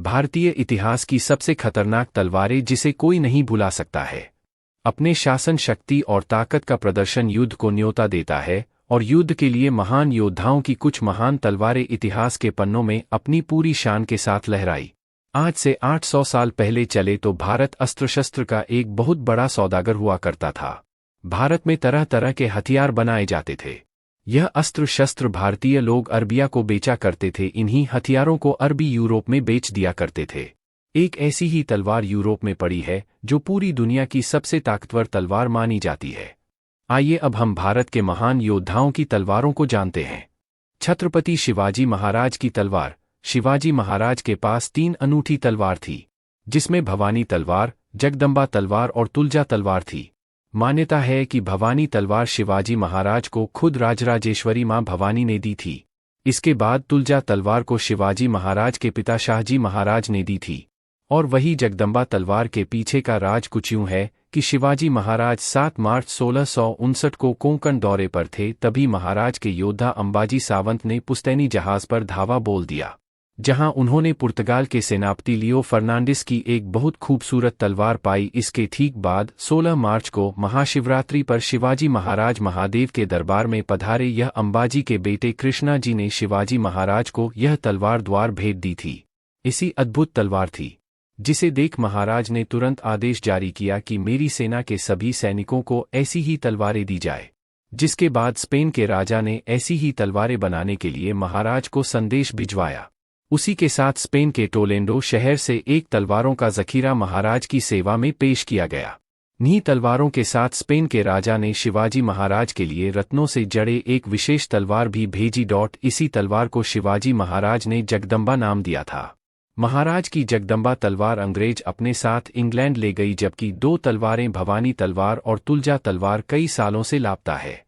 भारतीय इतिहास की सबसे खतरनाक तलवारें जिसे कोई नहीं भुला सकता है। अपने शासन शक्ति और ताकत का प्रदर्शन युद्ध को न्योता देता है और युद्ध के लिए महान योद्धाओं की कुछ महान तलवारें इतिहास के पन्नों में अपनी पूरी शान के साथ लहराई। आज से 800 साल पहले चले तो भारत अस्त्र शस्त्र का एक बहुत बड़ा सौदागर हुआ करता था। भारत में तरह तरह के हथियार बनाए जाते थे। यह अस्त्र शस्त्र भारतीय लोग अरबिया को बेचा करते थे। इन्हीं हथियारों को अरबी यूरोप में बेच दिया करते थे। एक ऐसी ही तलवार यूरोप में पड़ी है जो पूरी दुनिया की सबसे ताकतवर तलवार मानी जाती है। आइए अब हम भारत के महान योद्धाओं की तलवारों को जानते हैं। छत्रपति शिवाजी महाराज की तलवार। शिवाजी महाराज के पास 3 अनूठी तलवार थी, जिसमें भवानी तलवार, जगदम्बा तलवार और तुलजा तलवार थी। मान्यता है कि भवानी तलवार शिवाजी महाराज को खुद राजराजेश्वरी मां भवानी ने दी थी। इसके बाद तुलजा तलवार को शिवाजी महाराज के पिता शाहजी महाराज ने दी थी। और वही जगदम्बा तलवार के पीछे का राज कुछ यूं है कि शिवाजी महाराज 7 मार्च 1659 को कोंकण दौरे पर थे। तभी महाराज के योद्धा अंबाजी सावंत ने पुस्तैनी जहाज पर धावा बोल दिया, जहां उन्होंने पुर्तगाल के सेनापति लियो फर्नांडिस की एक बहुत खूबसूरत तलवार पाई। इसके ठीक बाद 16 मार्च को महाशिवरात्रि पर शिवाजी महाराज महादेव के दरबार में पधारे। यह अंबाजी के बेटे कृष्णा जी ने शिवाजी महाराज को यह तलवार द्वार भेंट दी थी। इसी अद्भुत तलवार थी, जिसे देख महाराज ने तुरंत आदेश जारी किया कि मेरी सेना के सभी सैनिकों को ऐसी ही तलवारें दी जाए। जिसके बाद स्पेन के राजा ने ऐसी ही तलवारें बनाने के लिए महाराज को संदेश भिजवाया। उसी के साथ स्पेन के टोलेंडो शहर से एक तलवारों का जखीरा महाराज की सेवा में पेश किया गया। इन्हीं तलवारों के साथ स्पेन के राजा ने शिवाजी महाराज के लिए रत्नों से जड़े एक विशेष तलवार भी भेजी। इसी तलवार को शिवाजी महाराज ने जगदम्बा नाम दिया था। महाराज की जगदम्बा तलवार अंग्रेज अपने साथ इंग्लैंड ले गई, जबकि 2 तलवारें भवानी तलवार और तुलजा तलवार कई सालों से लापता है।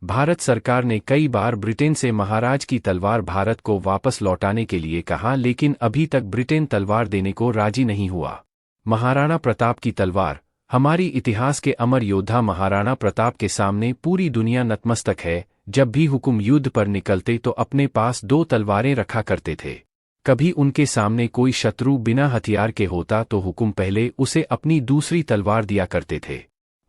भारत सरकार ने कई बार ब्रिटेन से महाराज की तलवार भारत को वापस लौटाने के लिए कहा, लेकिन अभी तक ब्रिटेन तलवार देने को राजी नहीं हुआ। महाराणा प्रताप की तलवार। हमारी इतिहास के अमर योद्धा महाराणा प्रताप के सामने पूरी दुनिया नतमस्तक है। जब भी हुकुम युद्ध पर निकलते तो अपने पास 2 तलवारें रखा करते थे। कभी उनके सामने कोई शत्रु बिना हथियार के होता तो हुकुम पहले उसे अपनी दूसरी तलवार दिया करते थे।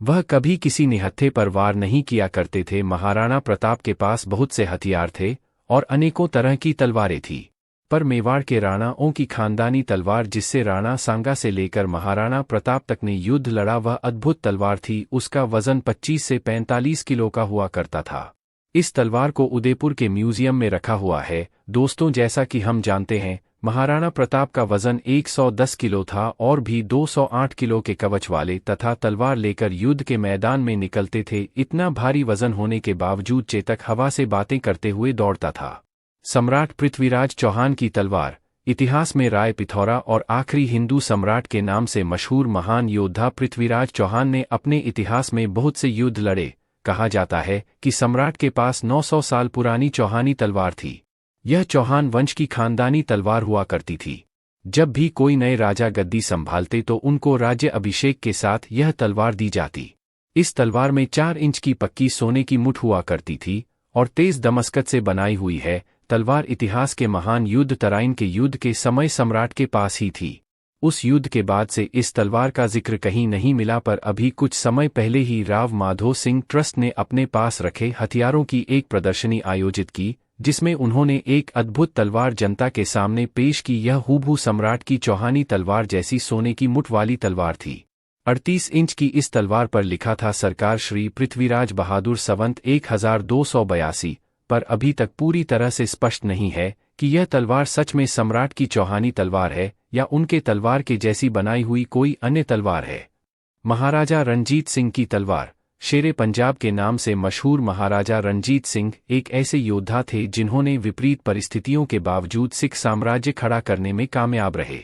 वह कभी किसी निहत्थे पर वार नहीं किया करते थे। महाराणा प्रताप के पास बहुत से हथियार थे और अनेकों तरह की तलवारें थी, पर मेवाड़ के राणाओं की खानदानी तलवार, जिससे राणा सांगा से लेकर महाराणा प्रताप तक ने युद्ध लड़ा, वह अद्भुत तलवार थी। उसका वजन 25 से 45 किलो का हुआ करता था। इस तलवार को उदयपुर के म्यूजियम में रखा हुआ है। दोस्तों, जैसा कि हम जानते हैं, महाराणा प्रताप का वजन 110 किलो था और भी 208 किलो के कवच वाले तथा तलवार लेकर युद्ध के मैदान में निकलते थे। इतना भारी वजन होने के बावजूद चेतक हवा से बातें करते हुए दौड़ता था। सम्राट पृथ्वीराज चौहान की तलवार। इतिहास में राय पिथौरा और आखिरी हिंदू सम्राट के नाम से मशहूर महान योद्धा पृथ्वीराज चौहान ने अपने इतिहास में बहुत से युद्ध लड़े। कहा जाता है कि सम्राट के पास 900 साल पुरानी चौहानी तलवार थी। यह चौहान वंश की खानदानी तलवार हुआ करती थी। जब भी कोई नए राजा गद्दी संभालते तो उनको राज्य अभिषेक के साथ यह तलवार दी जाती। इस तलवार में 4 इंच की पक्की सोने की मुठ हुआ करती थी और तेज दमस्कत से बनाई हुई है। तलवार इतिहास के महान युद्ध तराइन के युद्ध के समय सम्राट के पास ही थी। उस युद्ध के बाद से इस तलवार का जिक्र कहीं नहीं मिला, पर अभी कुछ समय पहले ही राव माधो सिंह ट्रस्ट ने अपने पास रखे हथियारों की एक प्रदर्शनी आयोजित की, जिसमें उन्होंने एक अद्भुत तलवार जनता के सामने पेश की। यह हूबहू सम्राट की चौहानी तलवार जैसी सोने की मुठ वाली तलवार थी। 38 इंच की इस तलवार पर लिखा था सरकार श्री पृथ्वीराज बहादुर संवत 1282, पर अभी तक पूरी तरह से स्पष्ट नहीं है कि यह तलवार सच में सम्राट की चौहानी तलवार है या उनके तलवार के जैसी बनाई हुई कोई अन्य तलवार है। महाराजा रणजीत सिंह की तलवार। शेरे पंजाब के नाम से मशहूर महाराजा रणजीत सिंह एक ऐसे योद्धा थे जिन्होंने विपरीत परिस्थितियों के बावजूद सिख साम्राज्य खड़ा करने में कामयाब रहे।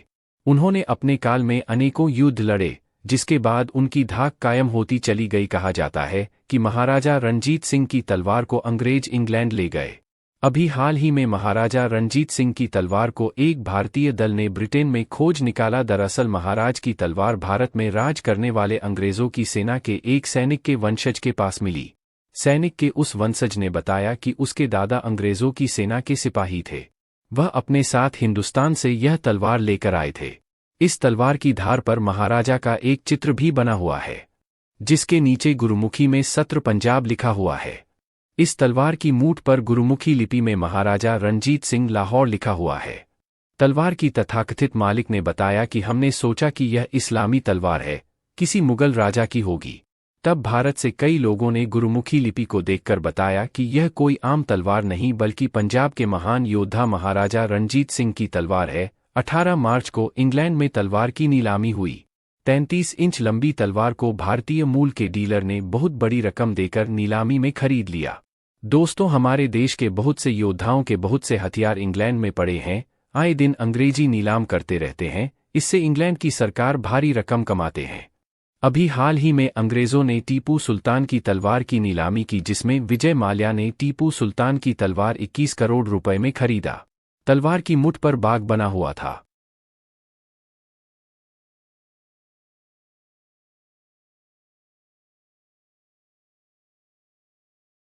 उन्होंने अपने काल में अनेकों युद्ध लड़े, जिसके बाद उनकी धाक कायम होती चली गई। कहा जाता है कि महाराजा रणजीत सिंह की तलवार को अंग्रेज इंग्लैंड ले गए। अभी हाल ही में महाराजा रणजीत सिंह की तलवार को एक भारतीय दल ने ब्रिटेन में खोज निकाला। दरअसल महाराज की तलवार भारत में राज करने वाले अंग्रेजों की सेना के एक सैनिक के वंशज के पास मिली। सैनिक के उस वंशज ने बताया कि उसके दादा अंग्रेजों की सेना के सिपाही थे। वह अपने साथ हिंदुस्तान से यह तलवार लेकर आए थे। इस तलवार की धार पर महाराजा का एक चित्र भी बना हुआ है, जिसके नीचे गुरुमुखी में सत्र पंजाब लिखा हुआ है। इस तलवार की मूठ पर गुरुमुखी लिपि में महाराजा रणजीत सिंह लाहौर लिखा हुआ है। तलवार की तथाकथित मालिक ने बताया कि हमने सोचा कि यह इस्लामी तलवार है, किसी मुगल राजा की होगी। तब भारत से कई लोगों ने गुरुमुखी लिपि को देखकर बताया कि यह कोई आम तलवार नहीं बल्कि पंजाब के महान योद्धा महाराजा रणजीत सिंह की तलवार है। 18 मार्च को इंग्लैंड में तलवार की नीलामी हुई। 33 इंच लंबी तलवार को भारतीय मूल के डीलर ने बहुत बड़ी रकम देकर नीलामी में खरीद लिया। दोस्तों, हमारे देश के बहुत से योद्धाओं के बहुत से हथियार इंग्लैंड में पड़े हैं। आए दिन अंग्रेजी नीलाम करते रहते हैं, इससे इंग्लैंड की सरकार भारी रकम कमाते हैं। अभी हाल ही में अंग्रेजों ने टीपू सुल्तान की तलवार की नीलामी की, जिसमें विजय माल्या ने टीपू सुल्तान की तलवार 21 करोड़ रुपए में खरीदा। तलवार की मुठ पर बाग बना हुआ था।